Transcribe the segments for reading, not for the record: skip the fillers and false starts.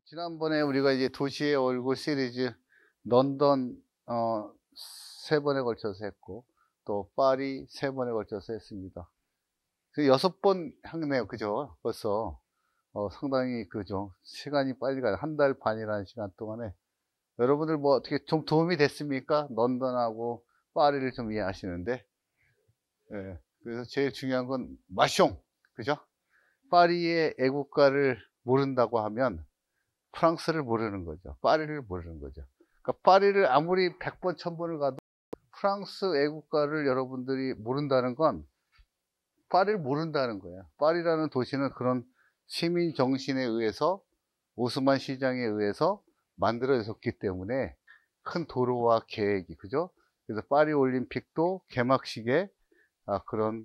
지난번에 우리가 이제 도시의 얼굴 시리즈 런던 어, 3번에 걸쳐서 했고 또 파리 3번에 걸쳐서 했습니다. 그 6번 했네요. 그죠? 벌써 상당히 그죠? 시간이 빨리 가요. 한 달 반이라는 시간 동안에 여러분들 뭐 어떻게 좀 도움이 됐습니까? 런던하고 파리를 좀 이해하시는데 예, 그래서 제일 중요한 건 마숑 그죠? 파리의 애국가를 모른다고 하면 프랑스를 모르는 거죠. 파리를 모르는 거죠. 그러니까 파리를 아무리 100번, 1000번을 가도 프랑스 애국가를 여러분들이 모른다는 건 파리를 모른다는 거예요. 파리라는 도시는 그런 시민 정신에 의해서 오스만 시장에 의해서 만들어졌기 때문에 큰 도로와 계획이 그죠? 그래서 파리 올림픽도 개막식에 그런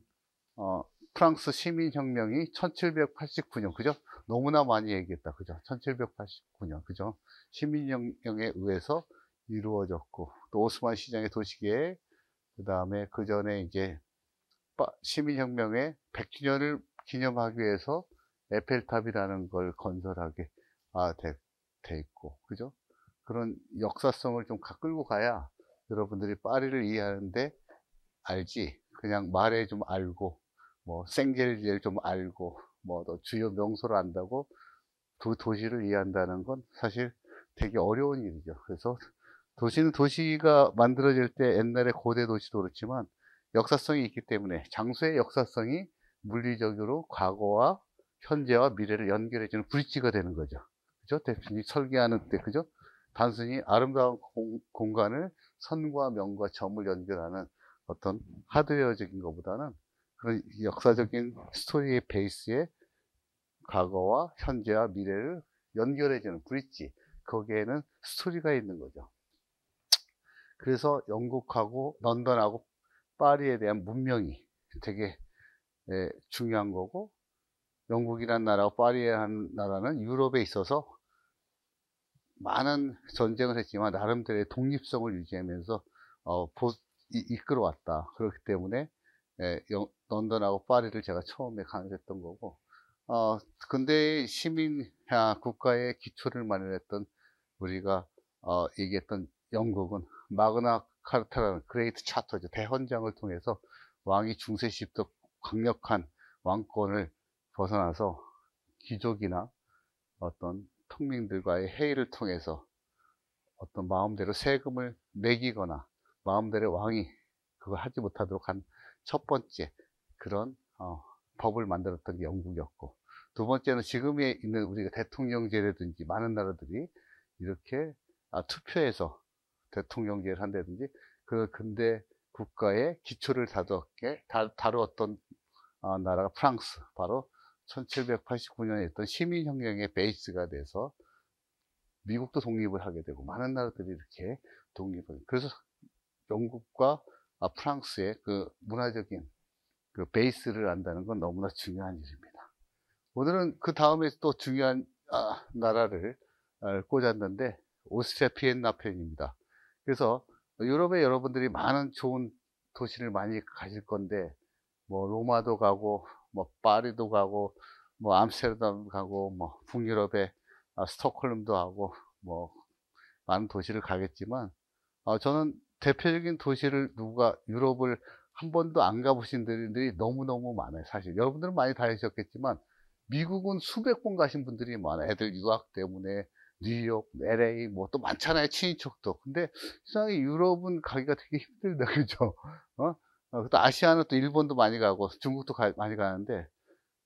프랑스 시민혁명이 1789년, 그죠? 너무나 많이 얘기했다, 그죠? 1789년, 그죠? 시민혁명에 의해서 이루어졌고, 또 오스만 시장의 도시계획, 그 다음에 그 전에 이제 시민혁명의 100주년을 기념하기 위해서 에펠탑이라는 걸 건설하게 돼 있고, 그죠? 그런 역사성을 좀 끌고 가야 여러분들이 파리를 이해하는데 알지. 그냥 말에 좀 알고, 뭐 생제를 좀 알고, 뭐 또 주요 명소를 안다고 두 도시를 이해한다는 건 사실 되게 어려운 일이죠. 그래서 도시는 도시가 만들어질 때 옛날에 고대 도시도 그렇지만 역사성이 있기 때문에 장소의 역사성이 물리적으로 과거와 현재와 미래를 연결해주는 브릿지가 되는 거죠. 그죠? 대표님 설계하는 때, 그죠? 단순히 아름다운 공간을 선과 명과 점을 연결하는 어떤 하드웨어적인 것보다는 그런 역사적인 스토리의 베이스에 과거와 현재와 미래를 연결해주는 브릿지, 거기에는 스토리가 있는 거죠. 그래서 영국하고 런던하고 파리에 대한 문명이 되게 중요한 거고, 영국이라는 나라와 파리라는 나라는 유럽에 있어서 많은 전쟁을 했지만 나름대로의 독립성을 유지하면서 이끌어왔다. 그렇기 때문에 런던하고 파리를 제가 처음에 강조했던 거고, 근대 시민 국가의 기초를 마련했던 우리가 얘기했던 영국은 마그나 카르타라는 그레이트 차터죠. 대헌장을 통해서 왕이 중세시부터 강력한 왕권을 벗어나서 귀족이나 어떤 통민들과의 회의를 통해서 어떤 마음대로 세금을 매기거나 마음대로 왕이 그걸 하지 못하도록 한 첫 번째 그런 법을 만들었던 게 영국이었고, 두 번째는 지금에 있는 우리가 대통령제라든지 많은 나라들이 이렇게 투표해서 대통령제를 한다든지 그 근대 국가의 기초를 다루었던 나라가 프랑스, 바로 1789년에 했던 시민혁명의 베이스가 돼서 미국도 독립을 하게 되고 많은 나라들이 이렇게 독립을, 그래서 영국과 프랑스의 그 문화적인 그 베이스를 안다는 건 너무나 중요한 일입니다. 오늘은 그 다음에 또 중요한 나라를 꽂았는데 오스트리아 비엔나 편입니다. 그래서 유럽에 여러분들이 많은 좋은 도시를 많이 가실 건데 뭐 로마도 가고 뭐 파리도 가고 뭐 암스테르담 가고 뭐 북유럽의 스톡홀름도 하고 뭐 많은 도시를 가겠지만 저는 대표적인 도시를 유럽을 한 번도 안 가보신 분들이 너무너무 많아요. 사실 여러분들은 많이 다니셨겠지만 미국은 수백 번 가신 분들이 많아요. 애들 유학 때문에 뉴욕, LA 뭐 또 많잖아요. 친인척도. 근데 이상하게 유럽은 가기가 되게 힘들다. 그죠? 또 아시아는 또 일본도 많이 가고 중국도 많이 가는데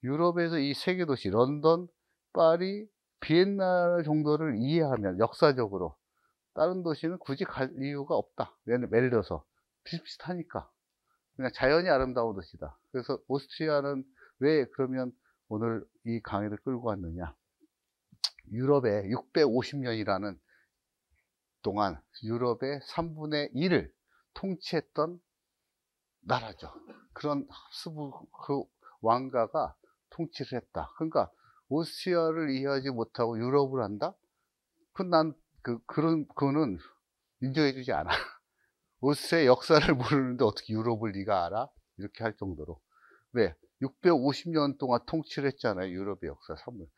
유럽에서 이 세계 도시 런던, 파리, 비엔나 정도를 이해하면 역사적으로 다른 도시는 굳이 갈 이유가 없다. 예를 들어서 비슷비슷하니까 그냥 자연이 아름다운 도시다. 그래서 오스트리아는 왜 그러면 오늘 이 강의를 끌고 왔느냐, 유럽의 650년이라는 동안 유럽의 3분의 1을 통치했던 나라죠. 그런 합스부르크 그 왕가가 통치를 했다. 그러니까 오스트리아를 이해하지 못하고 유럽을 한다? 그거는 인정해주지 않아. 오스트리아의 역사를 모르는데 어떻게 유럽을 네가 알아? 이렇게 할 정도로. 왜? 650년 동안 통치를 했잖아요. 유럽의 역사 3분.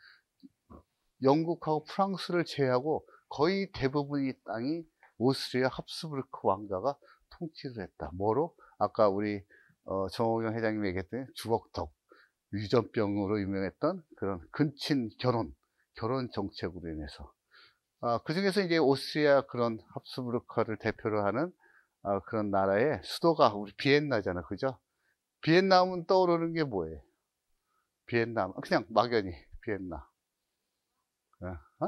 영국하고 프랑스를 제외하고 거의 대부분의 땅이 오스트리아 합스부르크 왕가가 통치를 했다. 뭐로? 아까 우리 정호경 회장님이 얘기했던 주걱턱, 유전병으로 유명했던 그런 근친 결혼 정책으로 인해서. 그 중에서 이제 오스트리아 그런 합스부르크를 대표로 하는 그런 나라의 수도가 우리 비엔나잖아. 그죠? 비엔나 하면 떠오르는 게 뭐예요? 비엔나. 그냥 막연히 비엔나. 어?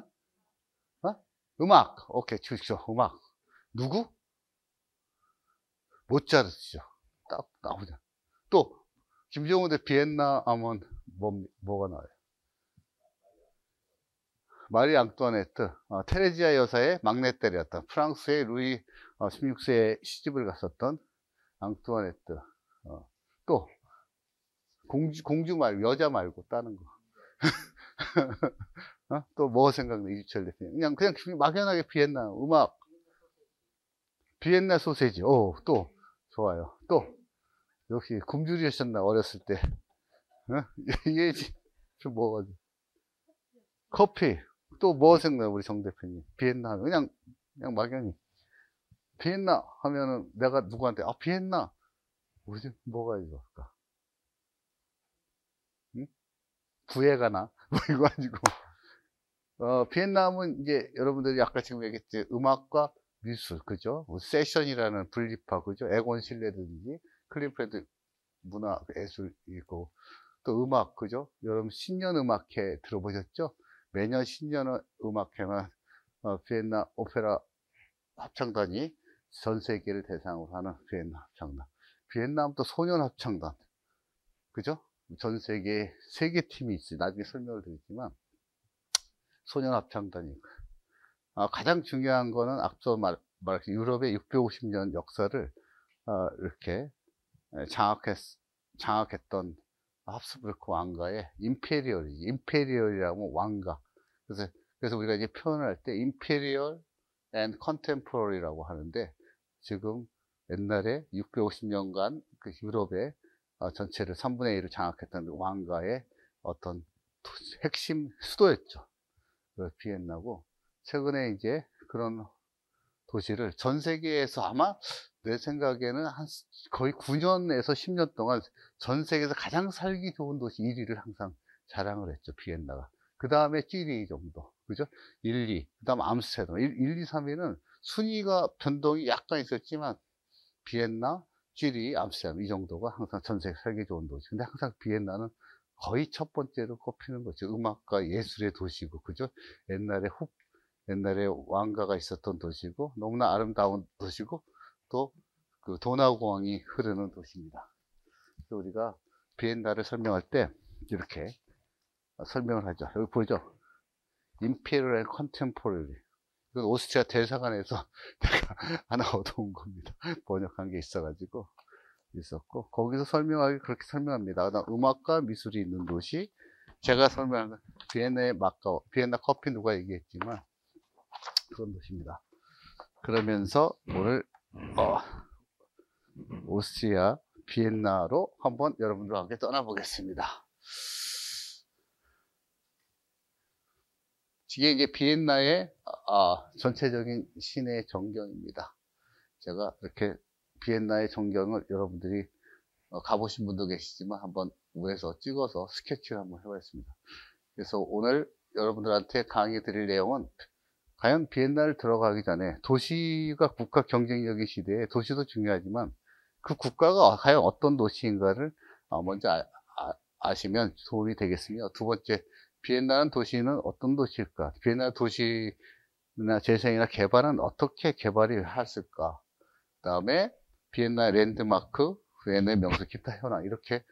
어? 음악. 오케이. 주시죠. 음악. 누구? 모차르트죠. 딱 나오죠. 또 김정은 대 비엔나 하면 뭐가 나와요? 마리 앙뚜아네트, 테레지아 여사의 막내딸이었던 프랑스의 루이 16세에 시집을 갔었던 앙뚜아네트. 또 공주 말고 여자 말고 다른 거. 또 뭐 생각나? 이주철 대표님. 그냥 막연하게 비엔나 음악, 비엔나 소세지. 또 좋아요. 또 역시 굶주리셨나 어렸을 때. 이게 좀 뭐가 커피. 또 뭐 생각나 우리 정 대표님? 비엔나 하면 그냥 막연히 비엔나 하면은 내가 누구한테 비엔나 뭐지? 뭐가 있을까? 응? 구애가나 뭐 이거 가지고 비엔나면 이제 여러분들이 아까 지금 얘기했지 음악과 미술 그죠? 뭐 세션이라는 분리파 그죠? 에곤 실레든지 클리프랜드 문화 예술 있고 또 음악 그죠? 여러분 신년 음악회 들어보셨죠? 매년 신년 음악회만 비엔나 오페라 합창단이 전 세계를 대상으로 하는 비엔나 합창단. 비엔나면 또 소년 합창단. 그죠? 전 세계에 3개 팀이 있어요. 나중에 설명을 드리지만, 소년 합창단이. 가장 중요한 거는 앞서 말한 유럽의 650년 역사를 이렇게 장악했던 합스부르크 왕가의 임페리얼이라고 왕가. 그래서 우리가 이제 표현을 할 때 임페리얼 and contemporary라고 하는데 지금 옛날에 650년간 그 유럽의 전체를 3분의 1을 장악했던 왕가의 어떤 핵심 수도였죠. 그 비엔나고 최근에 이제 그런 도시를 전 세계에서 아마 내 생각에는 한 거의 9년에서 10년 동안 전 세계에서 가장 살기 좋은 도시 1위를 항상 자랑을 했죠. 비엔나가. 그 다음에 찌리 정도. 그죠? 1, 2. 그 다음 암스테르담. 1, 2, 3위는 순위가 변동이 약간 있었지만 비엔나, 찌리, 암스테르담 이 정도가 항상 전 세계 살기 좋은 도시. 근데 항상 비엔나는 거의 첫 번째로 꼽히는 거죠. 음악과 예술의 도시고. 그죠? 옛날에 왕가가 있었던 도시고 너무나 아름다운 도시고 또 그 도나우공항이 흐르는 도시입니다. 그래서 우리가 비엔나를 설명할 때 이렇게 설명을 하죠. 여기 보이죠? 임페리얼 컨템포러리. 이건 오스트리아 대사관에서 제가 하나 얻어온 겁니다. 번역한 게 있었고 거기서 설명하기 그렇게 설명합니다. 음악과 미술이 있는 도시. 제가 설명한 건 비엔나 커피 누가 얘기했지만 그런 도시입니다. 그러면서 오늘 오스트리아 비엔나로 한번 여러분들과 함께 떠나보겠습니다. 이게 이제 비엔나의 전체적인 시내 전경입니다. 제가 이렇게 비엔나의 전경을 여러분들이 가보신 분도 계시지만 한번 위에서 찍어서 스케치를 한번 해봤습니다. 그래서 오늘 여러분들한테 강의 드릴 내용은 과연 비엔나를 들어가기 전에 도시가 국가 경쟁력의 시대에 도시도 중요하지만 그 국가가 과연 어떤 도시인가를 먼저 아시면 도움이 되겠으며 두 번째 비엔나는 도시는 어떤 도시일까? 비엔나 도시나 재생이나 개발은 어떻게 개발이 했을까? 그 다음에 비엔나의 랜드마크, 비엔나의 명소, 기타 현황 이렇게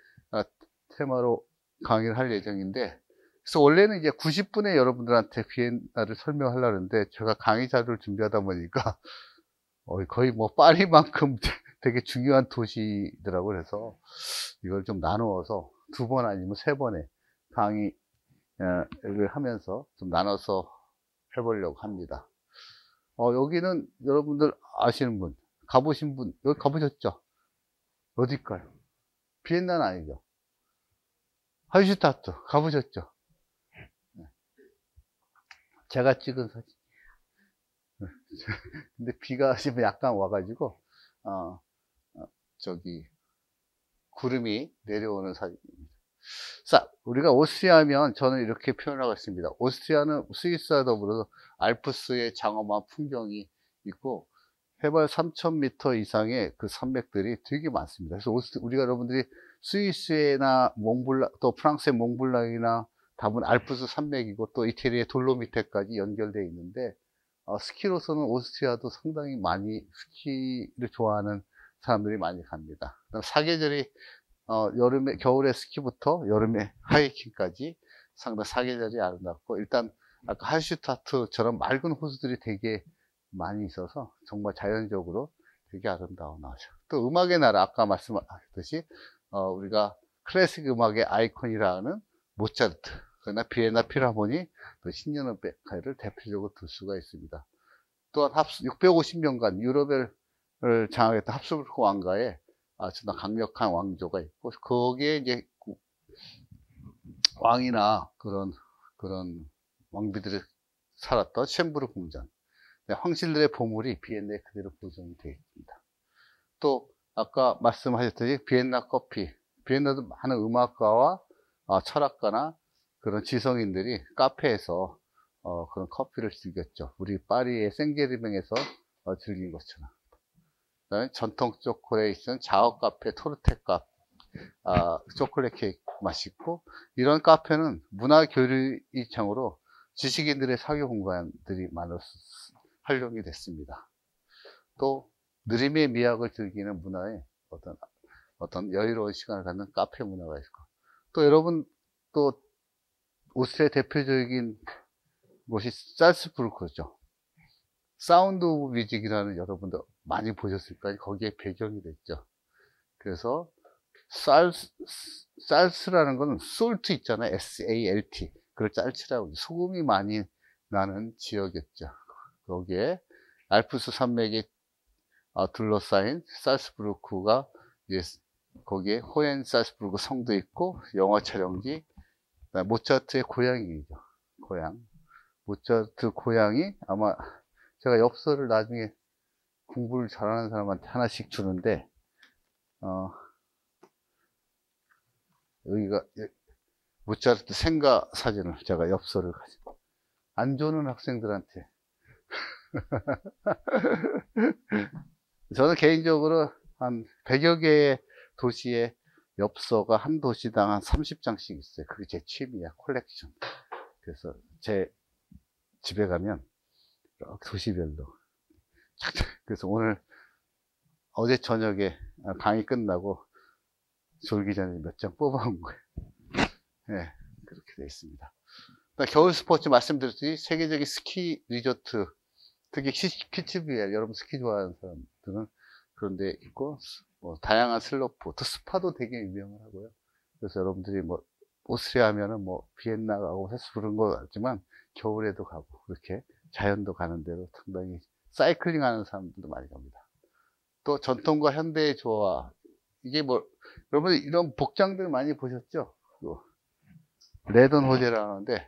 테마로 강의를 할 예정인데 그래서 원래는 이제 90분에 여러분들한테 비엔나를 설명하려고 했는데 제가 강의 자료를 준비하다 보니까 거의 뭐 파리만큼 되게 중요한 도시더라고요. 그래서 이걸 좀 나누어서 2번 아니면 3번에 강의를 하면서 좀 나눠서 해보려고 합니다. 여기는 여러분들 아시는 분, 가보신 분, 여기 가보셨죠? 어딜까요? 비엔나는 아니죠. 할슈타트 가보셨죠? 제가 찍은 사진. 근데 비가 지금 약간 와가지고, 어, 저기, 구름이 내려오는 사진입니다. 자, 우리가 오스트리아 하면 저는 이렇게 표현하고 있습니다. 오스트리아는 스위스와 더불어서 알프스의 장엄한 풍경이 있고, 해발 3,000m 이상의 그 산맥들이 되게 많습니다. 그래서 우리가 여러분들이 스위스나 몽블랑, 또 프랑스의 몽블랑이나 답은 알프스 산맥이고 또 이태리의 돌로미테까지 연결되어 있는데, 스키로서는 오스트리아도 상당히 많이 스키를 좋아하는 사람들이 많이 갑니다. 그다음 사계절이 여름에, 겨울에 스키부터 여름에 하이킹까지 상당히 사계절이 아름답고, 일단 아까 할슈타트처럼 맑은 호수들이 되게 많이 있어서 정말 자연적으로 되게 아름다워 나오죠. 또 음악의 나라, 아까 말씀하셨듯이 우리가 클래식 음악의 아이콘이라는 모차르트, 그러나 비엔나 필하모니, 또 신년음악회를 대표적으로 들 수가 있습니다. 또한 650년간 유럽을 장악했던 합스부르크 왕가의 아주 강력한 왕조가 있고, 거기에 이제 왕이나 그런 왕비들이 살았던 쉔부르크 궁전, 황실들의 보물이 비엔나에 그대로 보존이 되어 있습니다. 또 아까 말씀하셨듯이 비엔나 커피, 비엔나도 많은 음악가와 철학가나 그런 지성인들이 카페에서 그런 커피를 즐겼죠. 우리 파리의 생제르맹에서 즐긴 것처럼. 그다음에 전통 초콜릿에 있는 자업 카페, 토르테 카페, 초콜릿 케이크 맛있고, 이런 카페는 문화 교류의 장으로 지식인들의 사교 공간들이 많아서 활용이 됐습니다. 또 느림의 미학을 즐기는 문화에 어떤 여유로운 시간을 갖는 카페 문화가 있고, 또 여러분 또 오스트리아 대표적인 곳이 살츠부르크죠. 사운드 오브 뮤직이라는 여러분들 많이 보셨을 거예요. 거기에 배경이 됐죠. 그래서 살스라는 거는 솔트 있잖아요. SALT. 그걸 짤치라고, 소금이 많이 나는 지역이었죠. 거기에 알프스 산맥이 둘러싸인 살츠부르크가, 거기에 호헨살츠부르크 성도 있고 영화 촬영지, 모차르트의 고향이죠. 고향. 모차르트 고향이, 아마 제가 엽서를 나중에 공부를 잘하는 사람한테 하나씩 주는데, 여기가 모차르트 생가 사진을 제가 엽서를 가지고, 안 좋은 학생들한테 저는 개인적으로 한 100여 개의 도시의 엽서가 한 도시당 한 30장씩 있어요. 그게 제 취미야, 콜렉션. 그래서 제 집에 가면 도시별로, 그래서 어제 저녁에 강의 끝나고 졸기 전에 몇 장 뽑아온 거예요. 네, 그렇게 되어 있습니다. 겨울 스포츠 말씀드렸듯이 세계적인 스키 리조트, 특히 키츠비엘, 여러분 스키 좋아하는 사람들은 그런 데 있고, 다양한 슬로프, 또 스파도 되게 유명을 하고요. 그래서 여러분들이 오스트리아 하면은 비엔나 가고 살츠부르크 거 같지만, 겨울에도 가고, 그렇게 자연도 가는 데로 상당히 사이클링 하는 사람들도 많이 갑니다. 또 전통과 현대의 조화, 이게 여러분 이런 복장들 많이 보셨죠? 레던 호재라는데,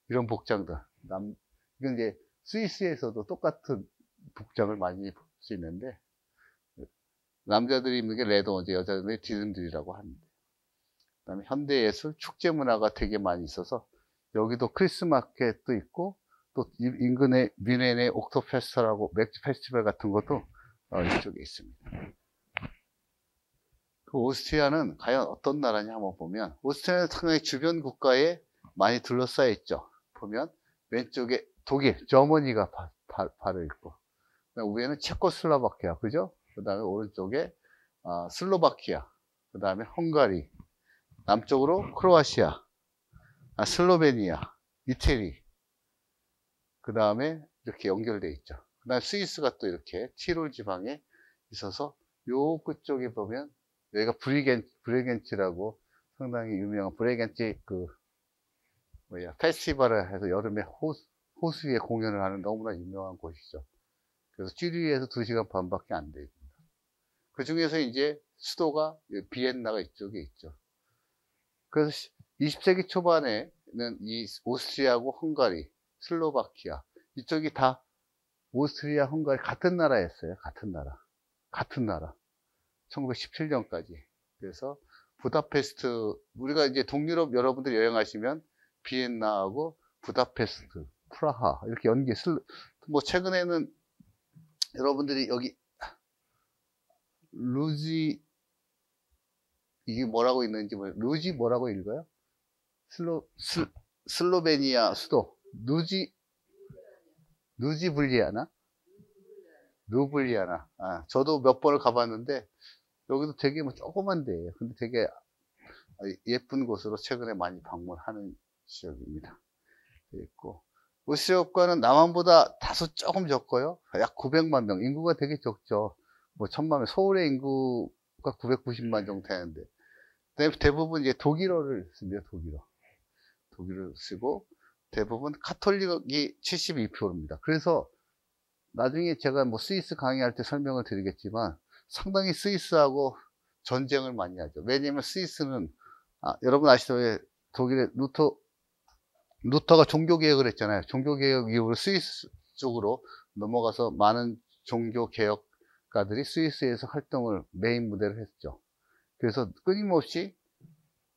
이런 복장들, 이건 이제 스위스에서도 똑같은 복장을 많이 볼 수 있는데, 남자들이 입는 게 레더 호재, 여자들이 디즘들이라고 합니다. 그 다음에 현대예술, 축제 문화가 되게 많이 있어서, 여기도 크리스마켓도 있고, 또 인근의 뮌헨의 옥토페스트라고 맥주 페스티벌 같은 것도 이쪽에 있습니다. 그 오스트리아는 과연 어떤 나라냐 한번 보면, 오스트리아는 상당히 주변 국가에 많이 둘러싸여 있죠. 보면 왼쪽에 독일, 저머니가 바로 있고, 위에는 체코슬로바키아, 그죠? 그 다음에 오른쪽에 슬로바키아, 그 다음에 헝가리, 남쪽으로 크로아시아, 슬로베니아, 이태리, 그 다음에 이렇게 연결되어 있죠. 그 다음에 스위스가 또 이렇게 티롤 지방에 있어서, 요 끝쪽에 보면 여기가 브레겐치라고 상당히 유명한 브레겐치 페스티벌을 해서 여름에 호수에 공연을 하는 너무나 유명한 곳이죠. 그래서 쥐리히에서 2시간 반밖에 안 됩니다. 그 중에서 이제 수도가 비엔나가 이쪽에 있죠. 그래서 20세기 초반에는 이 오스트리아하고 헝가리, 슬로바키아. 이쪽이 다 오스트리아, 헝가리 같은 나라였어요. 같은 나라. 1917년까지. 그래서 부다페스트, 우리가 이제 동유럽 여러분들이 여행하시면 비엔나하고 부다페스트, 프라하 이렇게 뭐 최근에는 여러분들이 여기 루지, 이게 뭐라고 있는지 루지 뭐라고 읽어요? 슬로베니아 수도 누지블리아나? 누블리아나. 저도 몇 번을 가봤는데 여기도 되게 뭐 조그만 데예요. 근데 되게 예쁜 곳으로 최근에 많이 방문하는 지역입니다. 있고, 오스트리아 국가는 남한보다 다소 조금 적고요. 약 900만 명. 인구가 되게 적죠. 뭐 1000만 명. 서울의 인구가 990만 정도 되는데. 대부분 이제 독일어를 씁니다. 독일어를 쓰고, 대부분 카톨릭이 72%입니다. 그래서 나중에 제가 뭐 스위스 강의할 때 설명을 드리겠지만 상당히 스위스하고 전쟁을 많이 하죠. 왜냐면 스위스는 여러분 아시죠? 독일의 루터가 종교개혁을 했잖아요. 종교개혁 이후로 스위스 쪽으로 넘어가서 많은 종교개혁가들이 스위스에서 활동을 메인 무대로 했죠. 그래서 끊임없이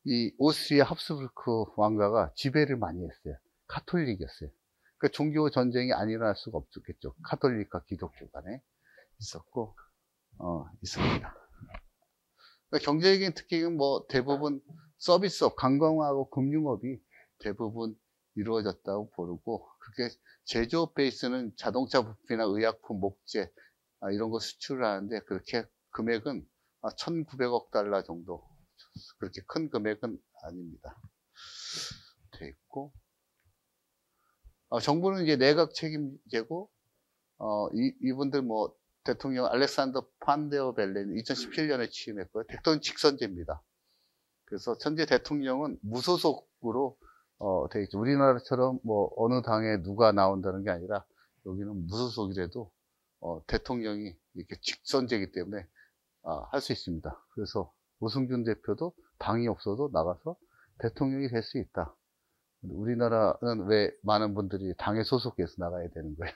이 오스트리아 합스부르크 왕가가 지배를 많이 했어요. 카톨릭이었어요. 그러니까 종교 전쟁이 안 일어날 수가 없었겠죠. 카톨릭과 기독교 간에 있습니다. 그러니까 경제적인 특징은 뭐 대부분 서비스업, 관광하고 금융업이 대부분 이루어졌다고 보고, 그게 제조업 베이스는 자동차 부품이나 의약품, 목재 이런 거 수출을 하는데 그렇게 금액은 1900억 달러 정도, 그렇게 큰 금액은 아닙니다. 돼 있고, 정부는 이제 내각 책임제고, 이분들 뭐 대통령 알렉산더 판데어 벨렌 2017년에 취임했고요. 대통령 직선제입니다. 그래서 현재 대통령은 무소속으로 돼 있죠. 우리나라처럼 뭐 어느 당에 누가 나온다는 게 아니라 여기는 무소속이라도 대통령이 이렇게 직선제이기 때문에 할 수 있습니다. 그래서 오승준 대표도 당이 없어도 나가서 대통령이 될 수 있다. 우리나라는 왜 많은 분들이 당에 소속해서 나가야 되는 거예요?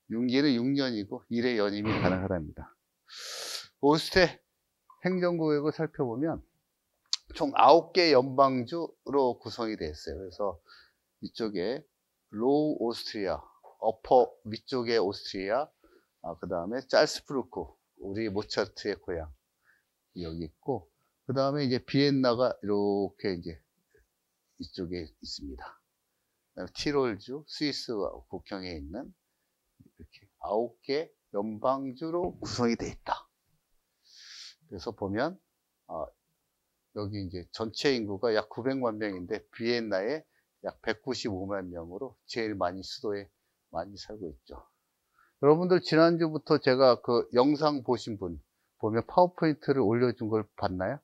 임기는 6년이고 1회 연임이 가능하답니다. 오스트리아 행정구역을 살펴보면 총 9개 연방주로 구성이 되어 있어요. 그래서 이쪽에 로우 오스트리아, 어퍼 위쪽에 오스트리아, 그 다음에 짤스부르크, 우리 모차르트의 고향 여기 있고, 그 다음에 이제 비엔나가 이렇게 이제 이쪽에 있습니다. 티롤주, 스위스와 국경에 있는 이렇게 9개 연방주로 구성이 되어 있다. 그래서 보면 여기 이제 전체 인구가 약 900만 명인데 비엔나에 약 195만 명으로 제일 많이 수도에 많이 살고 있죠. 여러분들 지난주부터 제가 그 영상 보신 분 보면 파워포인트를 올려준 걸 봤나요?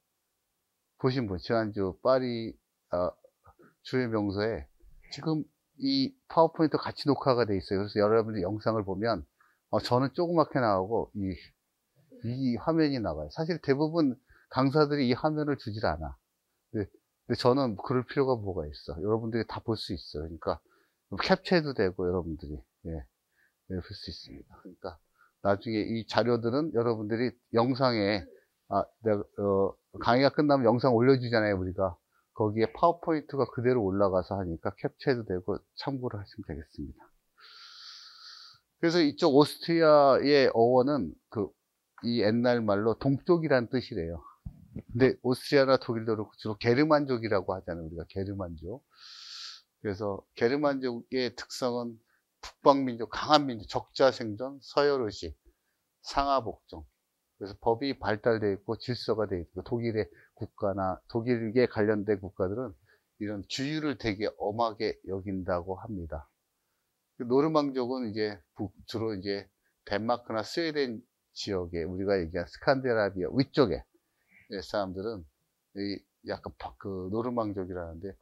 보신 분, 지난주 파리 주요 명소에 지금 이 파워포인트 같이 녹화가 돼 있어요. 그래서 여러분들 영상을 보면 저는 조그맣게 나오고 이 화면이 나와요. 사실 대부분 강사들이 이 화면을 주질 않아. 근데 저는 그럴 필요가 뭐가 있어. 여러분들이 다 볼 수 있어요. 그러니까 캡처해도 되고 여러분들이 볼 수 있습니다. 그러니까 나중에 이 자료들은 여러분들이 영상에 강의가 끝나면 영상 올려주잖아요. 우리가 거기에 파워포인트가 그대로 올라가서 하니까 캡처해도 되고 참고를 하시면 되겠습니다. 그래서 이쪽 오스트리아의 어원은 이 옛날 말로 동쪽이란 뜻이래요. 근데 오스트리아나 독일도 그렇고 주로 게르만족이라고 하잖아요. 우리가 게르만족. 그래서 게르만족의 특성은 북방민족, 강한 민족, 적자생존, 서열의식, 상하복종. 그래서 법이 발달되어 있고 질서가 되어 있고, 독일의 국가나 독일에 관련된 국가들은 이런 주유를 되게 엄하게 여긴다고 합니다. 노르망족은 이제 주로 이제 덴마크나 스웨덴 지역에, 우리가 얘기한 스칸디나비아 위쪽에 사람들은 약간 그 노르망족이라는데,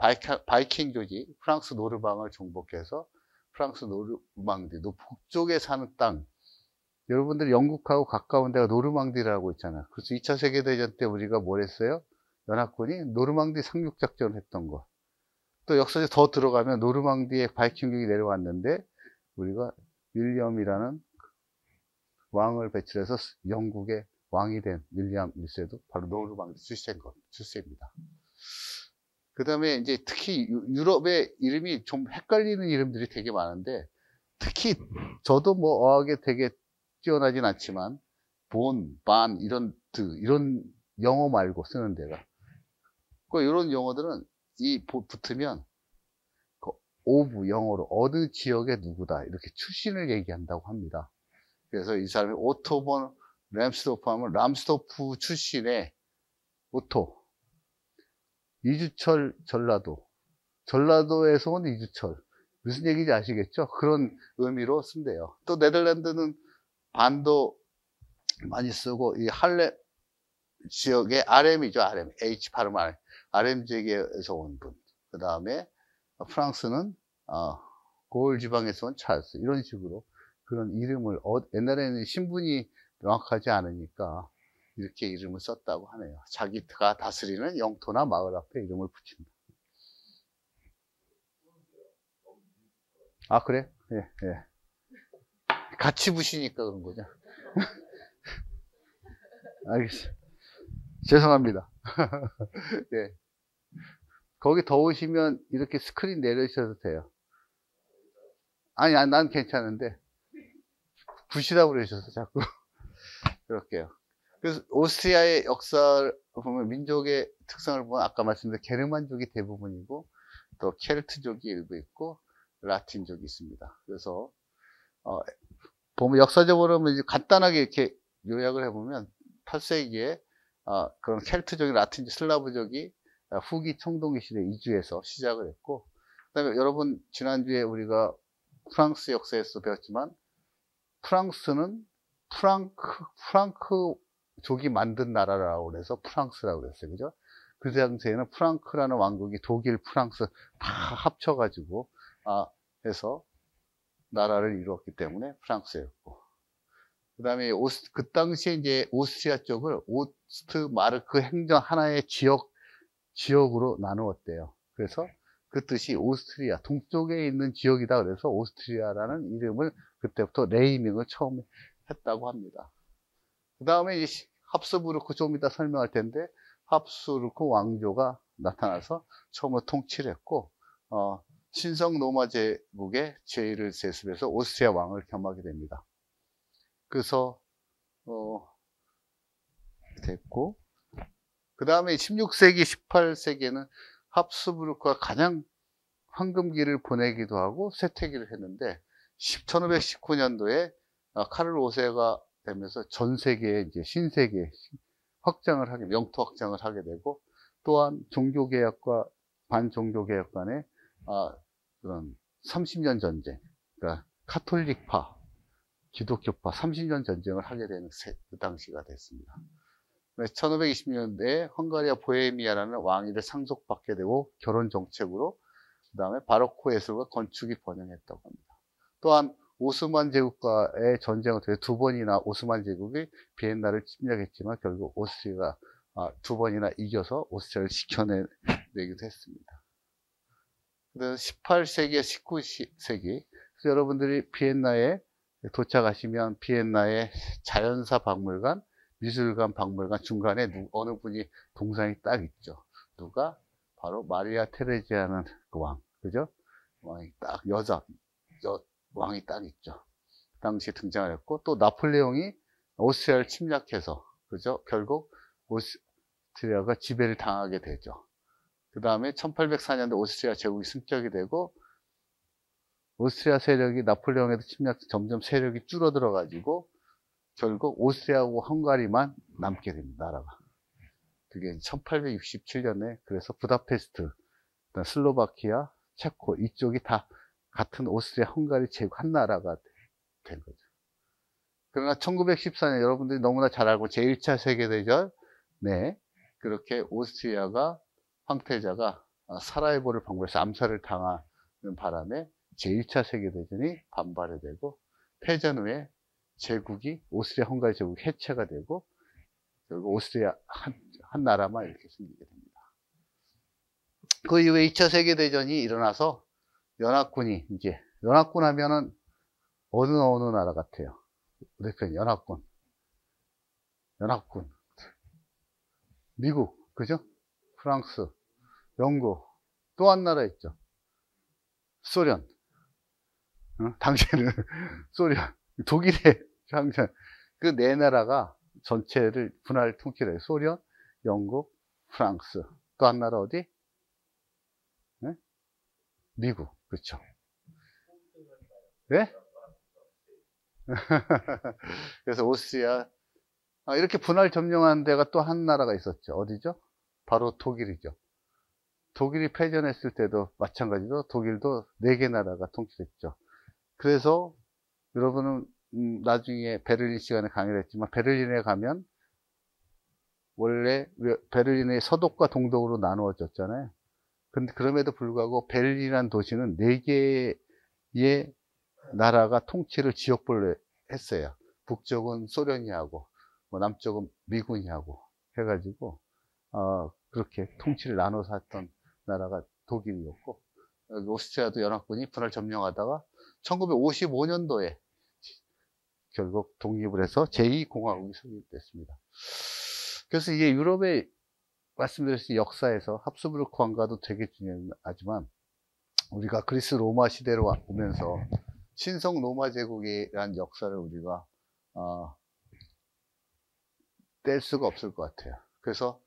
바이킹족이 프랑스 노르방을 정복해서 프랑스 노르망디, 북쪽에 사는 땅, 여러분들 영국하고 가까운 데가 노르망디라고 있잖아요. 그래서 2차 세계대전 때 우리가 뭘 했어요? 연합군이 노르망디 상륙작전을 했던 거. 또 역사에 더 들어가면 노르망디에 바이킹족이 내려왔는데 우리가 윌리엄이라는 왕을 배출해서 영국의 왕이 된 윌리엄 1세도 바로 노르망디 출세입니다. 그 다음에 이제 특히 유럽의 이름이 좀 헷갈리는 이름들이 되게 많은데, 특히 저도 뭐 어학에 되게 뛰어나진 않지만 반, 이런 영어 말고 쓰는 데가 이런 용어들은 붙으면 오브, 영어로 어느 지역의 누구다 이렇게 출신을 얘기한다고 합니다. 그래서 이 사람이 오토 본 람스도프 하면 람스도프 출신의 오토. 이주철 전라도에서 온 이주철, 무슨 얘기인지 아시겠죠? 그런 의미로 쓴대요. 또 네덜란드는 반도 많이 쓰고, 이 할렘 지역의 RM이죠. RM, H 발음 RM 지역에서 온 분. 그 다음에 프랑스는 고을 지방에서 온 찰스, 이런 식으로 그런 이름을 옛날에는 신분이 명확하지 않으니까 이렇게 이름을 썼다고 하네요. 자기가 다스리는 영토나 마을 앞에 이름을 붙인다. 아, 그래? 예, 예. 같이 부시니까 그런 거죠. 알겠어요. 죄송합니다. 예. 거기 더우시면 이렇게 스크린 내려주셔도 돼요. 아니, 난 괜찮은데. 부시라고 그러셔서 자꾸. 그럴게요. 그래서 오스트리아의 역사를 보면, 민족의 특성을 보면 아까 말씀드린 게르만족이 대부분이고, 또 켈트족이 일부 있고, 라틴족이 있습니다. 그래서 보면 역사적으로 이제 간단하게 이렇게 요약을 해보면 8세기에 그런 켈트족이, 라틴족, 슬라브족이 후기 청동기 시대 이주해서 시작을 했고, 그다음에 여러분 지난주에 우리가 프랑스 역사에서 배웠지만, 프랑스는 프랑크족이 만든 나라라고 그래서 프랑스라고 그랬어요. 그죠? 그 당시에는 프랑크라는 왕국이 독일, 프랑스 다 합쳐가지고 해서 나라를 이루었기 때문에 프랑스였고, 그 다음에 그 당시에 이제 오스트리아 쪽을 오스트마르크 행정 하나의 지역으로 나누었대요. 그래서 그 뜻이 오스트리아 동쪽에 있는 지역이다. 그래서 오스트리아라는 이름을 그때부터 네이밍을 처음 했다고 합니다. 그 다음에 이제 합스부르크, 좀 이따 설명할 텐데, 합스부르크 왕조가 나타나서 처음으로 통치를 했고, 신성 로마 제국의 제의를 세습해서 오스트리아 왕을 겸하게 됩니다. 그래서 됐고, 그 다음에 16세기, 18세기에는 합스부르크가 가장 황금기를 보내기도 하고 쇠퇴기를 했는데, 1519년도에 카를 5세가 되면서 전 세계에 이제 신세계 영토 확장을 하게 되고, 또한 종교개혁과 반종교개혁 간의 그런 30년 전쟁, 그러니까 카톨릭파, 기독교파 30년 전쟁을 하게 되는 그 당시가 됐습니다. 1520년대에 헝가리와 보헤미아라는 왕위를 상속받게 되고, 결혼 정책으로 그 다음에 바로크 예술과 건축이 번영했다고 합니다. 또한 오스만 제국과의 전쟁을 통해 두 번이나 오스만 제국이 비엔나를 침략했지만 결국 오스트리아가 두 번이나 이겨서 오스트리아를 지켜내기도 했습니다. 그래서 18세기와 19세기, 그래서 여러분들이 비엔나에 도착하시면 비엔나의 자연사 박물관, 미술관 박물관 중간에 어느 분이 동상이 딱 있죠. 누가? 바로 마리아 테레지아는 그 왕, 그죠? 왕이 딱 왕이 딱 있죠. 당시에 등장을 했고, 또 나폴레옹이 오스트리아를 침략해서, 그죠? 결국 오스트리아가 지배를 당하게 되죠. 그 다음에 1804년도 오스트리아 제국이 승격이 되고, 오스트리아 세력이 나폴레옹에도 점점 세력이 줄어들어 가지고 결국 오스트리아하고 헝가리만 남게 됩니다. 나라가. 그게 1867년에 그래서 부다페스트, 슬로바키아, 체코 이쪽이 다 같은 오스트리아, 헝가리 제국 한 나라가 된 거죠. 그러나 1914년 여러분들이 너무나 잘 알고 제1차 세계대전, 네, 그렇게 오스트리아가 황태자가 사라예보를 방문해서 암살을 당하는 바람에 제1차 세계대전이 반발이 되고, 패전 후에 제국이 오스트리아 헝가리 제국이 해체가 되고 결국 오스트리아 한 나라만 이렇게 생기게 됩니다. 그 이후에 2차 세계대전이 일어나서 연합군이 이제 연합군 하면은 어느 나라 같아요? 우리 편 연합군 미국 그죠? 프랑스, 영국, 또 한 나라 있죠. 소련. 당시에는 소련, 독일의 항상 그 네 나라가 전체를 분할 통치를 해요. 소련, 영국, 프랑스. 또 한 나라 어디? 네? 미국. 그렇죠. 네? 그래서 오스트리아 이렇게 분할 점령한 데가 또 한 나라가 있었죠. 어디죠? 바로 독일이죠. 독일이 패전했을 때도 마찬가지로 독일도 4개 나라가 통치했죠. 그래서 여러분은 나중에 베를린 시간에 강의를 했지만 베를린에 가면 원래 베를린의 서독과 동독으로 나누어졌잖아요. 근데 그럼에도 불구하고 베를린이라는 도시는 4개의 나라가 통치를 지역별로 했어요. 북쪽은 소련이 하고 뭐 남쪽은 미군이 하고 해가지고 그렇게 통치를 나눠서 했던 나라가 독일이었고, 오스트리아도 연합군이 분할 점령하다가 1955년도에 결국 독립을 해서 제2공화국이 설립됐습니다. 그래서 이게 유럽의 말씀드렸듯이 역사에서 합스부르크 왕가도 되게 중요하지만 우리가 그리스 로마 시대로 오면서 신성 로마 제국이라는 역사를 우리가 뗄 수가 없을 것 같아요. 그래서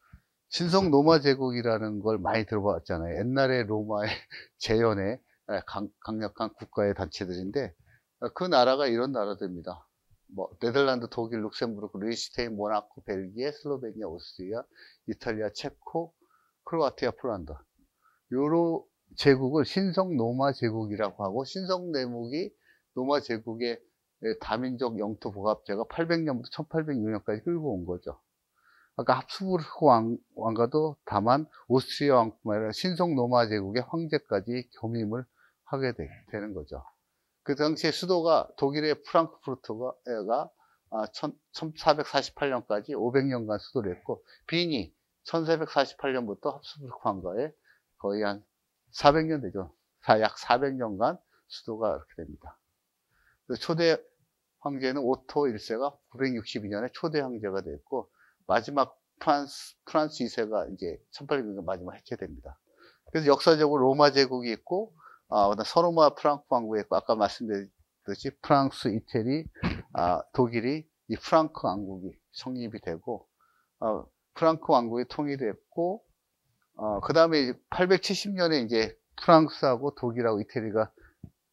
신성 로마 제국이라는 걸 많이 들어봤잖아요. 옛날에 로마의 재현의 강력한 국가의 단체들인데 그 나라가 이런 나라들입니다. 뭐 네덜란드, 독일, 룩셈부르크, 리히텐슈타인, 모나코, 벨기에, 슬로베니아, 오스트리아, 이탈리아, 체코, 크로아티아, 폴란드. 요로 제국을 신성 로마 제국이라고 하고, 신성 내목이 로마 제국의 다민족 영토 복합제가 800년부터 1806년까지 끌고 온 거죠. 아까 합스부르크 왕가도 다만 오스트리아 왕뿐만 아니라 신성 로마 제국의 황제까지 겸임을 하게 되는 거죠. 그 당시에 수도가 독일의 프랑크푸르트가 1448년까지 500년간 수도를 했고, 빈이 1448년부터 합스부르크 왕가의 거의 한 400년 되죠. 약 400년간 수도가 이렇게 됩니다. 초대 황제는 오토 1세가 962년에 초대 황제가 됐고, 마지막 프랑스 2세가 이제 1800년 마지막 해체됩니다. 그래서 역사적으로 로마 제국이 있고, 서로마 프랑크 왕국이 있고, 아까 말씀드렸듯이 프랑스, 이태리, 독일이 이 프랑크 왕국이 성립이 되고, 프랑크 왕국이 통일됐고, 그 다음에 870년에 이제 프랑스하고 독일하고 이태리가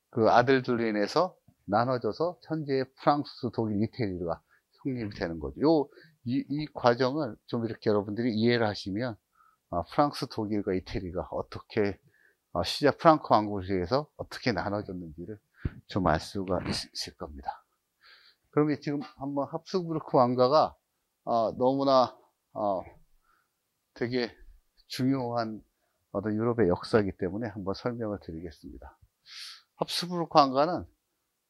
그 아들들로 인해서 나눠져서 현재의 프랑스, 독일, 이태리가 성립이 되는 거죠. 이 과정을 좀 이렇게 여러분들이 이해를 하시면 프랑스, 독일과 이태리가 어떻게 시작 프랑크 왕국에 의해서 어떻게 나눠졌는지를 좀 알 수가 있을 겁니다. 그러면 지금 한번 합스부르크 왕가가 너무나 되게 중요한 어떤 유럽의 역사이기 때문에 한번 설명을 드리겠습니다. 합스부르크 왕가는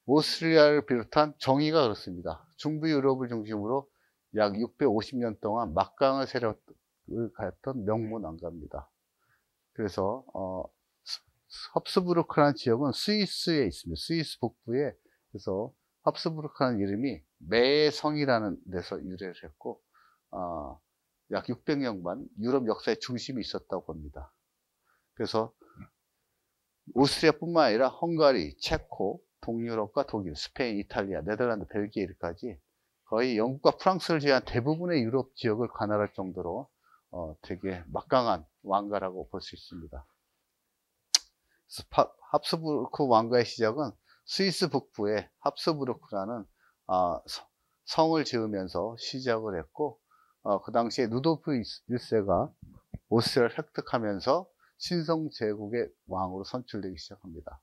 오스트리아를 비롯한 정의가 그렇습니다. 중부 유럽을 중심으로 약 650년 동안 막강한 세력을 가졌던 명문 왕가입니다. 그래서 합스부르크라는 지역은 스위스에 있습니다. 스위스 북부에. 그래서 합스부르크라는 이름이 매성이라는 데서 유래를 했고, 약 600년간 유럽 역사의 중심이 있었다고 봅니다. 그래서 오스트리아뿐만 아니라 헝가리, 체코, 동유럽과 독일, 스페인, 이탈리아, 네덜란드, 벨기에까지 거의 영국과 프랑스를 제외한 대부분의 유럽 지역을 관할할 정도로 되게 막강한 왕가라고 볼 수 있습니다. 합스부르크 왕가의 시작은 스위스 북부에 합스부르크라는 성을 지으면서 시작을 했고, 그 당시에 루돌프 1세가 오스트리아를 획득하면서 신성 제국의 왕으로 선출되기 시작합니다.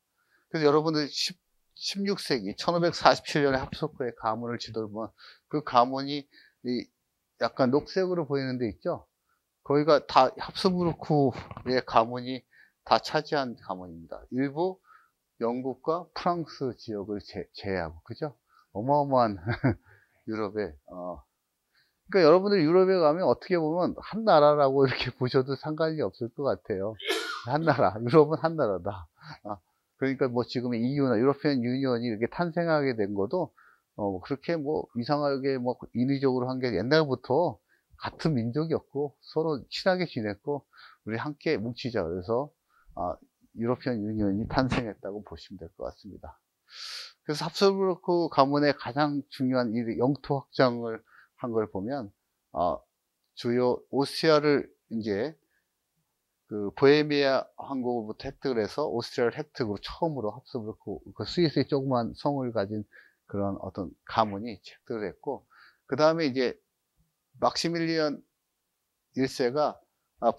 그래서 여러분들 16세기 1547년에 합스부르크의 가문을 지도보면 그 가문이 약간 녹색으로 보이는 데 있죠. 거기가 다 합스부르크의 가문이 다 차지한 가문입니다. 일부 영국과 프랑스 지역을 제외하고, 그죠? 어마어마한 유럽의 그러니까 여러분들 유럽에 가면 어떻게 보면 한 나라라고 이렇게 보셔도 상관이 없을 것 같아요. 한 나라, 유럽은 한 나라다. 그러니까 뭐 지금 EU나 유로피언 유니언이 이렇게 탄생하게 된 것도 그렇게 뭐 이상하게 뭐 인위적으로 한 게 옛날부터 같은 민족이었고 서로 친하게 지냈고 우리 함께 뭉치자. 그래서 유로피언 유니언이 탄생했다고 보시면 될 것 같습니다. 그래서 합스부르크 가문의 가장 중요한 이 영토 확장을 한 걸 보면 주요 오스트리아를 이제 그 보헤미아 왕국으로부터 획득을 해서 오스트리아를 획득으로 처음으로 합스부르크 그 스위스의 조그만 성을 가진 그런 어떤 가문이 획득을 했고, 그 다음에 이제 막시밀리안 1세가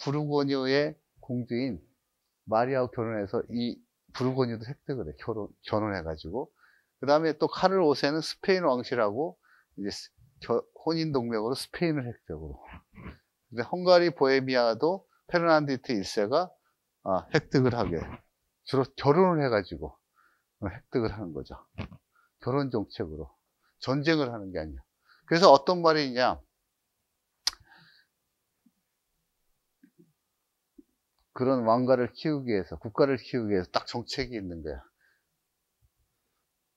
부르고뉴의 공주인 마리아하고 결혼해서 이 부르고뉴도 획득을 해. 결혼해가지고. 그 다음에 또 카를 5세는 스페인 왕실하고 이제 혼인 동맹으로 스페인을 획득으로. 근데 헝가리 보헤미아도 페르난디트 1세가 획득을 하게. 주로 결혼을 해가지고 획득을 하는 거죠. 결혼 정책으로. 전쟁을 하는 게 아니야. 그래서 어떤 말이냐. 그런 왕가를 키우기 위해서, 국가를 키우기 위해서 딱 정책이 있는 거야.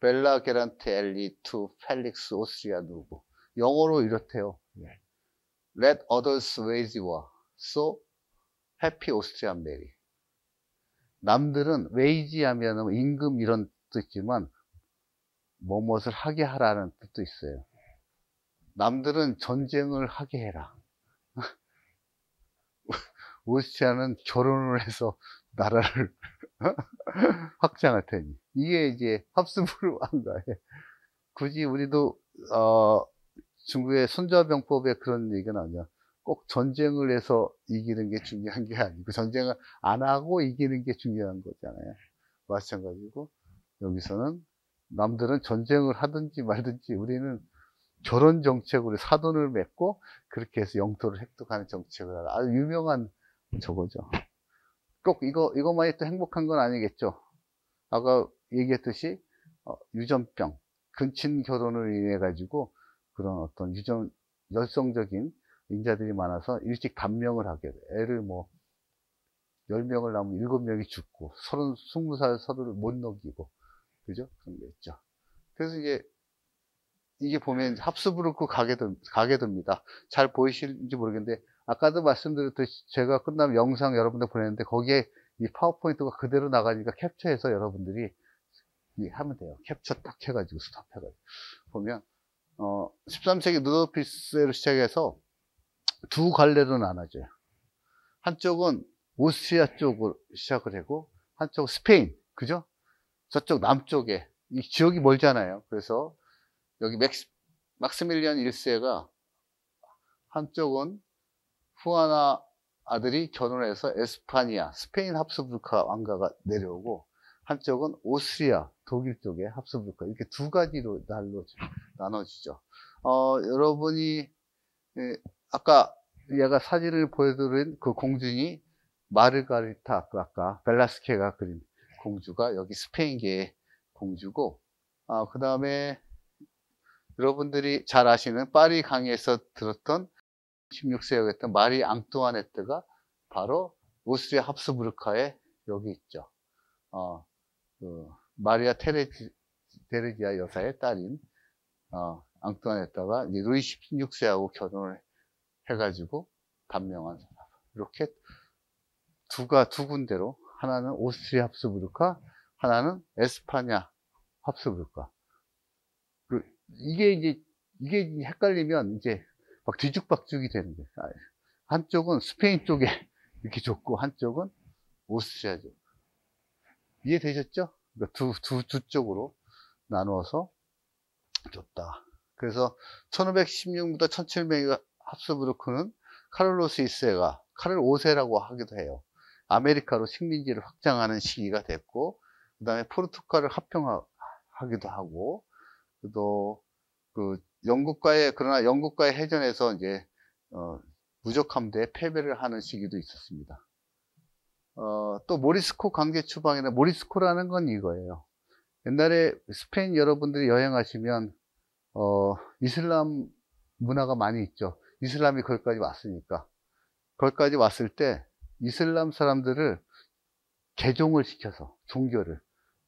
벨라 게란테 엘리 투 펠릭스 오스트리아 누구. 영어로 이렇대요. Let others wage war, so happy Austrian Mary. 남들은 wage 하면 임금 이런 뜻이지만 무엇을 하게 하라는 뜻도 있어요. 남들은 전쟁을 하게 해라. 오스트리아는 결혼을 해서 나라를 확장할 테니. 이게 이제 합스부르크 왕가에 굳이 우리도 중국의 손자병법에 그런 얘기가 나오냐. 꼭 전쟁을 해서 이기는 게 중요한 게 아니고 전쟁을 안 하고 이기는 게 중요한 거잖아요. 마찬가지고 여기서는 남들은 전쟁을 하든지 말든지 우리는 결혼 정책으로 사돈을 맺고 그렇게 해서 영토를 획득하는 정책을 하라. 아주 유명한 저거죠. 꼭 이것만이 또 행복한 건 아니겠죠. 아까 얘기했듯이 유전병, 근친 결혼을 인해 가지고 그런 어떤 열성적인 인자들이 많아서 일찍 단명을 하게 돼. 애를 뭐 10명을 낳으면 7명이 죽고 20살 서로를 못 넘기고 그죠? 그런 게 있죠. 그래서 이게 보면 합스부르크 가게 됩니다. 잘 보이실지 모르겠는데 아까도 말씀드렸듯이 제가 끝나면 영상 여러분들 보냈는데 거기에 이 파워포인트가 그대로 나가니까 캡처해서 여러분들이 하면 돼요. 캡처 딱 해가지고 스톱해가지고 보면 13세기 루도피스로 시작해서 두 갈래로 나눠져요. 한쪽은 오스트리아 쪽으로 시작을 하고 한쪽은 스페인, 그죠? 저쪽 남쪽에 이 지역이 멀잖아요. 그래서 여기 막스밀리안 1세가 한쪽은 후아나 아들이 결혼해서 에스파니아, 스페인 합스부르크 왕가가 내려오고 한쪽은 오스트리아, 독일 쪽의 합스부르크 이렇게 두 가지로 나눠지죠. 여러분이 아까 얘가 사진을 보여드린 그 공주니 마르가리타, 아까 벨라스케가 그린 공주가 여기 스페인계의 공주고, 그 다음에 여러분들이 잘 아시는 파리 강의에서 들었던 16세였던 마리 앙뚜아네트가 바로 오스트리아 합스부르크의 여기 있죠. 마리아 테레지아 여사의 딸인 앙뚜아네트가 루이 16세하고 결혼을 해가지고 단명한 사람. 이렇게 두 군데로 하나는 오스트리아 합스부르크, 하나는 에스파냐 합스부르크. 이게 헷갈리면 이제 막 뒤죽박죽이 되는 거예요. 한쪽은 스페인 쪽에 이렇게 줬고 한쪽은 오스트리아죠. 이해되셨죠? 그러니까 두 쪽으로 나누어서 줬다. 그래서 1516부터 1700년 합스부르크는 카를로스 1세가 카를 5세라고 하기도 해요. 아메리카로 식민지를 확장하는 시기가 됐고, 그 다음에 포르투갈을 합병하기도 하고, 또 그러나 영국과의 해전에서 이제 무적 함대에 패배를 하는 시기도 있었습니다. 또 모리스코 강제 추방이나 모리스코라는 건 이거예요. 옛날에 스페인 여러분들이 여행하시면 이슬람 문화가 많이 있죠. 이슬람이 거기까지 왔으니까. 거기까지 왔을 때 이슬람 사람들을 개종을 시켜서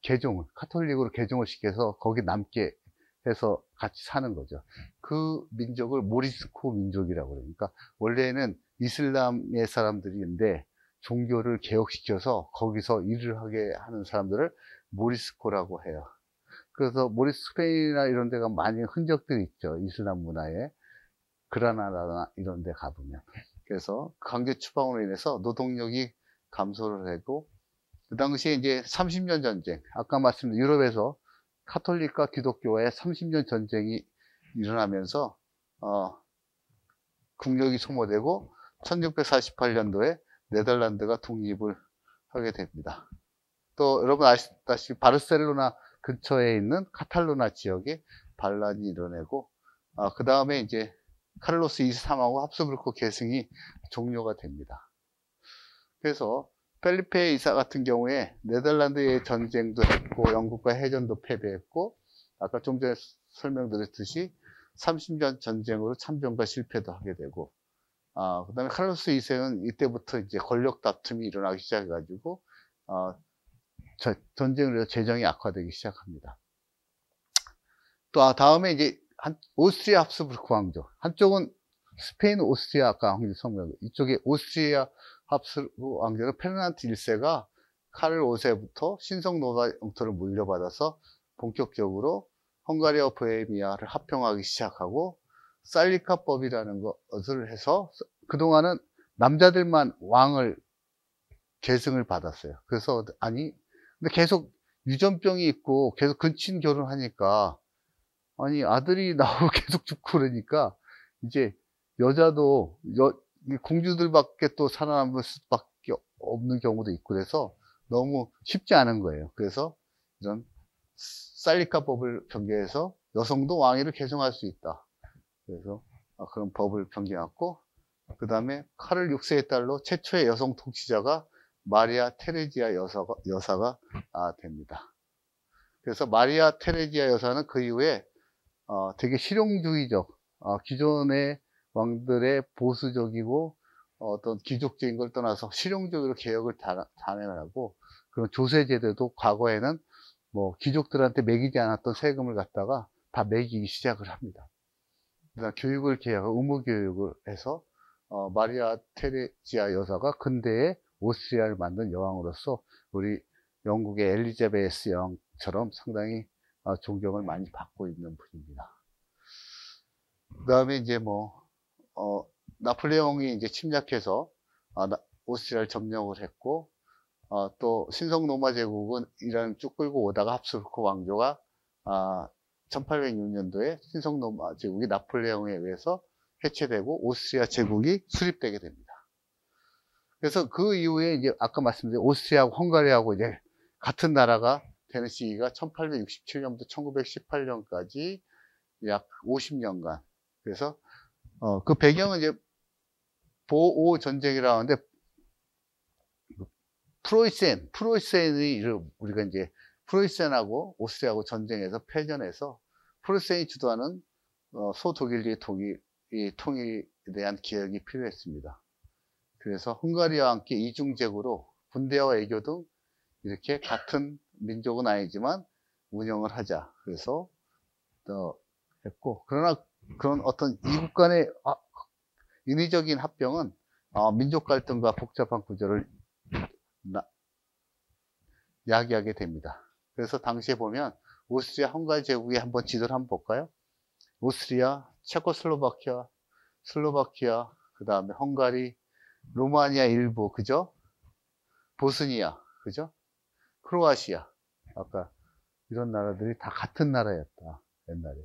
개종을 카톨릭으로 개종을 시켜서 거기 남게 해서 같이 사는 거죠. 그 민족을 모리스코 민족이라고 그러니까 원래는 이슬람의 사람들인데 종교를 개혁시켜서 거기서 일을 하게 하는 사람들을 모리스코라고 해요. 그래서 스페인이나 이런 데가 많이 흔적들이 있죠. 이슬람 문화에. 그라나다나 이런 데 가보면. 그래서 강제 추방으로 인해서 노동력이 감소를 하고, 그 당시에 이제 30년 전쟁, 아까 말씀드린 유럽에서 카톨릭과 기독교의 30년 전쟁이 일어나면서, 국력이 소모되고, 1648년도에 네덜란드가 독립을 하게 됩니다. 또 여러분 아시다시피 바르셀로나 근처에 있는 카탈루나 지역에 반란이 일어나고, 그 다음에 이제 카를로스 2세 사망하고 합스부르크 계승이 종료가 됩니다. 그래서 펠리페 이사 같은 경우에 네덜란드의 전쟁도 했고 영국과 해전도 패배했고, 아까 좀 전에 설명드렸듯이 30년 전쟁으로 참전과 실패도 하게 되고, 그 다음에 카를로스 2세는 이때부터 이제 권력 다툼이 일어나기 시작해가지고 전쟁을 해서 재정이 악화되기 시작합니다. 또 다음에 이제 오스트리아 합스부르크 왕조, 한쪽은 스페인 오스트리아 아까 황제 성명, 이쪽에 오스트리아 합스부르크 왕조는 페르난트 1세가 카를 5세부터 신성 노마 영토를 물려받아서 본격적으로 헝가리와 보헤미아를 합병하기 시작하고 살리카법이라는 것을 해서 그동안은 남자들만 왕을 계승을 받았어요. 그래서 근데 계속 유전병이 있고 계속 근친 결혼하니까 아들이 나오고 계속 죽고 그러니까 이제 여자도 공주들밖에 또 살아남을 수밖에 없는 경우도 있고 그래서 너무 쉽지 않은 거예요. 그래서 이런 살리카법을 변경해서 여성도 왕위를 계승할 수 있다. 그래서 그런 법을 변경했고, 그 다음에 카를 6세의 딸로 최초의 여성 통치자가 마리아 테레지아 여사가 됩니다. 그래서 마리아 테레지아 여사는 그 이후에 되게 실용주의적, 기존의 왕들의 보수적이고 어떤 귀족적인 걸 떠나서 실용적으로 개혁을 단행하고, 그런 조세제도도 과거에는 뭐 귀족들한테 매기지 않았던 세금을 갖다가 다 매기기 시작을 합니다. 그다음 교육을 개혁하고 의무교육을 해서 마리아 테레지아 여사가 근대에 오스트리아를 만든 여왕으로서 우리 영국의 엘리자베스 여왕처럼 상당히 존경을 많이 받고 있는 분입니다. 그 다음에 이제 나폴레옹이 이제 침략해서 오스트리아를 점령을 했고, 또 신성 로마 제국은 이란을 쭉 끌고 오다가 합스부르크 왕조가 1806년도에 신성 로마 제국이 나폴레옹에 의해서 해체되고 오스트리아 제국이 수립되게 됩니다. 그래서 그 이후에 이제 아까 말씀드린 오스트리아하고 헝가리하고 이제 같은 나라가 되는 시기가 1867년부터 1918년까지 약 50년간. 그래서 그 배경은 이제 보오 전쟁이라고 하는데, 프로이센이 우리가 이제 프로이센하고 오스트리아하고 전쟁에서 패전해서 프로이센이 주도하는 소독일주의 통일에 대한 개혁이 필요했습니다. 그래서 헝가리와 함께 이중제국으로 군대와 외교 등 이렇게 같은 민족은 아니지만 운영을 하자. 그래서 했고, 그러나 그런 어떤 이국 간의 인위적인 합병은 민족 갈등과 복잡한 구조를 야기하게 됩니다. 그래서 당시에 보면 오스트리아 헝가리 제국의 한번 지도를 한번 볼까요? 오스트리아, 체코슬로바키아, 슬로바키아, 그 다음에 헝가리, 루마니아 일부, 그죠? 보스니아, 그죠? 크로아시아, 아까 이런 나라들이 다 같은 나라였다, 옛날에.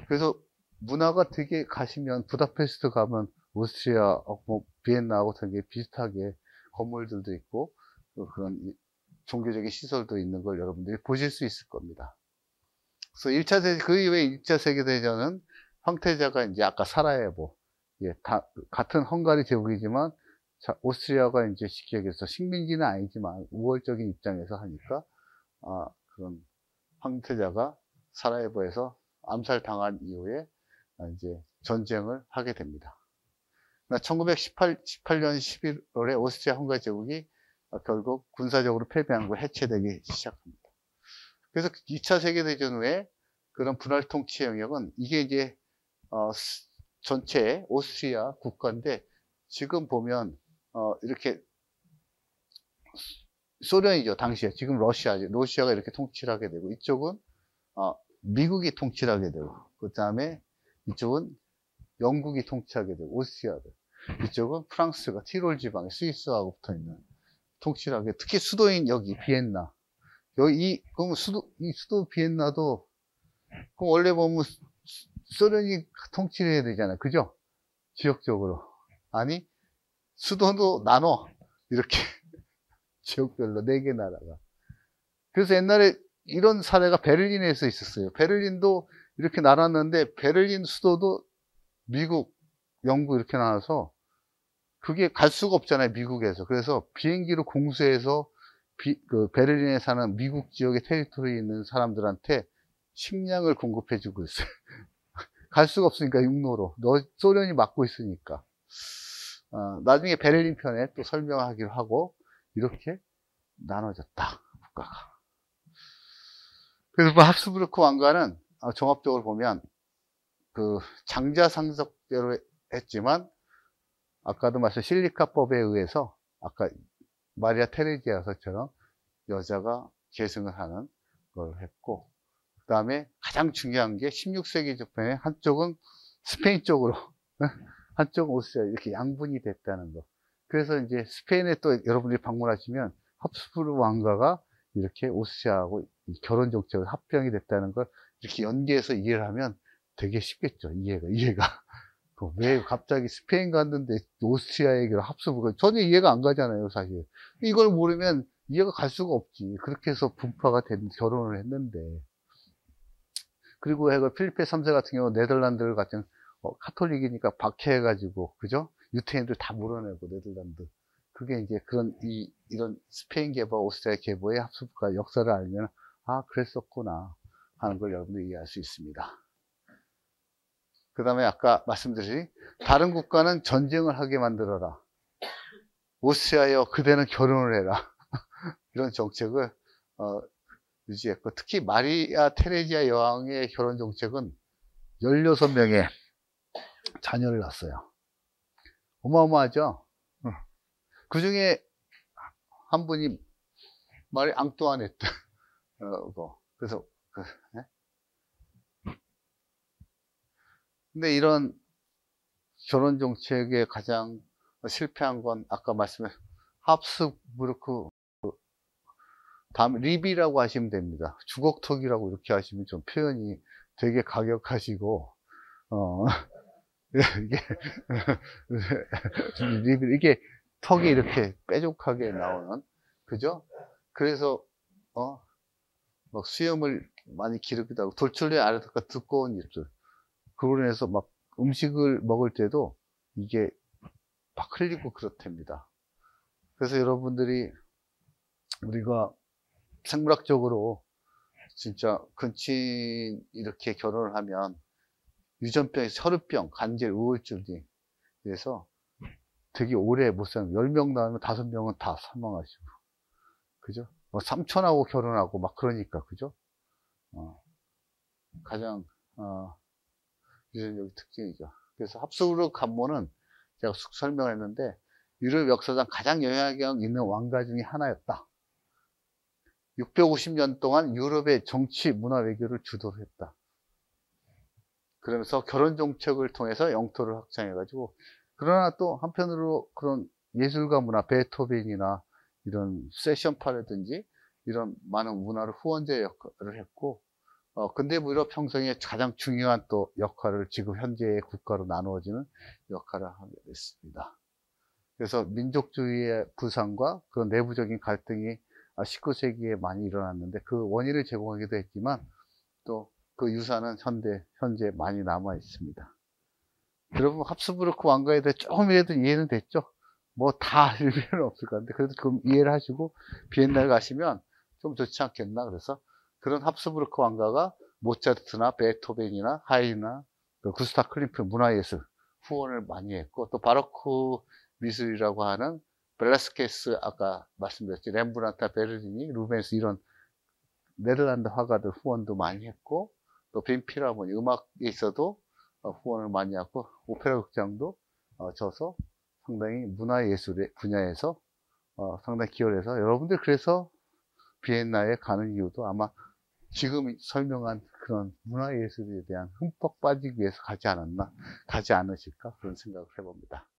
그래서 문화가 되게 가시면 부다페스트 가면 오스트리아, 비엔나하고 되게 비슷하게 건물들도 있고 그런 종교적인 시설도 있는 걸 여러분들이 보실 수 있을 겁니다. 그래서 그 이후에 1차 세계대전은 황태자가 이제 아까 사라예보, 같은 헝가리 제국이지만 오스트리아가 이제 쉽게 얘기해서 식민지는 아니지만 우월적인 입장에서 하니까 그런 황태자가 사라예보에서 암살당한 이후에 이제 전쟁을 하게 됩니다. 1918년 11월에 오스트리아 헝가리 제국이 결국 군사적으로 패배한 거 해체되기 시작합니다. 그래서 2차 세계대전 후에 그런 분할 통치 영역은 이게 이제 전체 오스트리아 국가인데 지금 보면 이렇게 소련이죠 당시에. 지금 러시아죠. 러시아가 이렇게 통치를 하게 되고 이쪽은 미국이 통치를 하게 되고 그 다음에 이쪽은 영국이 통치하게 되고 오스트리아를, 이쪽은 프랑스가 티롤 지방에 스위스하고 붙어 있는 통치를 하게. 특히 수도인 여기 비엔나, 여기 그럼 이 수도 비엔나도 그럼 원래 보면 소련이 통치를 해야 되잖아요, 그죠? 지역적으로. 아니 수도도 나눠 이렇게 지역별로 4개 나라가. 그래서 옛날에 이런 사례가 베를린에서 있었어요. 베를린도 이렇게 나눴는데 베를린 수도도 미국, 영국 이렇게 나눠서 그게 갈 수가 없잖아요, 미국에서. 그래서 비행기로 공수해서 그 베를린에 사는 미국 지역의 테리토리에 있는 사람들한테 식량을 공급해주고 있어요. 갈 수가 없으니까 육로로. 소련이 막고 있으니까. 나중에 베를린 편에 또 설명하기로 하고 이렇게 나눠졌다, 국가가. 그래서 뭐 합스부르크 왕가는 종합적으로 보면 그 장자 상속대로 했지만 아까도 말씀 실리카법에 의해서 아까 마리아 테레지아서처럼 여자가 계승을 하는 걸 했고, 그 다음에 가장 중요한 게 16세기 초반에 한쪽은 스페인 쪽으로 한쪽은 오스트리아 이렇게 양분이 됐다는 거. 그래서 이제 스페인에 또 여러분들이 방문하시면 합스부르크 왕가가 이렇게 오스트리아하고 결혼 정책을 합병이 됐다는 걸 이렇게 연계해서 이해를 하면 되게 쉽겠죠. 이해가. 왜 갑자기 스페인 갔는데 오스트리아 얘기를 합스부르크, 전혀 이해가 안 가잖아요, 사실. 이걸 모르면 이해가 갈 수가 없지. 그렇게 해서 분파가 된 결혼을 했는데. 그리고 필리페 3세 같은 경우 네덜란드 같은 카톨릭이니까 박해해가지고, 그죠? 유태인들 다 몰아내고 네덜란드. 그게 이제 이런 스페인 계보, 오스트리아 계보의 합스부르크가 역사를 알면 그랬었구나 하는 걸 여러분들이 이해할 수 있습니다. 그 다음에 아까 말씀드린 다른 국가는 전쟁을 하게 만들어라, 오스트리아여 그대는 결혼을 해라 이런 정책을 유지했고, 특히 마리아 테레지아 여왕의 결혼 정책은 16명의 자녀를 낳았어요. 어마어마하죠. 그 중에 한 분이 마리 앙뚜아네트. 그래서 근데 이런 결혼 정책에 가장 실패한 건 아까 말씀하신 합스부르크, 다음 리비라고 하시면 됩니다. 주걱턱이라고 이렇게 하시면 좀 표현이 되게 가격하시고 이게 리비, 이게 턱이 이렇게 뾰족하게 나오는, 그죠? 그래서 막 수염을 많이 기르기도 하고 돌출의 아래가 두꺼운 입술, 그로 인해서 막 음식을 먹을 때도 이게 막 흘리고 그렇답니다. 그래서 여러분들이 우리가 생물학적으로 진짜 근친 이렇게 결혼을 하면 유전병에서 혈우병, 간질, 우울증이 그래서 되게 오래 못 사는, 10명 나오면 5명은 다 사망하시고, 그죠? 뭐 삼촌하고 결혼하고 막 그러니까, 그죠? 가장 유전적 특징이죠. 그래서 합스부르크 간모는 제가 쑥 설명했는데 유럽 역사상 가장 영향력 있는 왕가 중에 하나였다. 650년 동안 유럽의 정치, 문화, 외교를 주도를 했다. 그러면서 결혼 정책을 통해서 영토를 확장해가지고, 그러나 또 한편으로 그런 예술가 문화, 베토벤이나 이런 세션파라든지 이런 많은 문화를 후원제 역할을 했고, 근대 무렵 형성의 가장 중요한 또 역할을 지금 현재의 국가로 나누어지는 역할을 하게 됐습니다. 그래서 민족주의의 부상과 그런 내부적인 갈등이 19세기에 많이 일어났는데 그 원인을 제공하기도 했지만 또 그 유산은 현재 많이 남아 있습니다. 여러분 합스부르크 왕가에 대해 조금이라도 이해는 됐죠? 뭐 다 알 필요는 없을 것 같은데 그래도 그 이해를 하시고 비엔나를 가시면 좀 좋지 않겠나. 그래서 그런 합스부르크 왕가가 모차르트나 베토벤이나 하이나 구스타프 클림트 문화예술 후원을 많이 했고, 또 바로크 미술이라고 하는 벨라스케스 아까 말씀드렸죠. 렘브란트, 베르니니, 루벤스 이런 네덜란드 화가들 후원도 많이 했고, 또 빈필하모니 음악에 있어도 후원을 많이 하고, 오페라 극장도 져서 상당히 문화예술의 분야에서 상당히 기여를 해서, 여러분들 그래서 비엔나에 가는 이유도 아마 지금 설명한 그런 문화예술에 대한 흠뻑 빠지기 위해서 가지 않으실까 그런 생각을 해봅니다.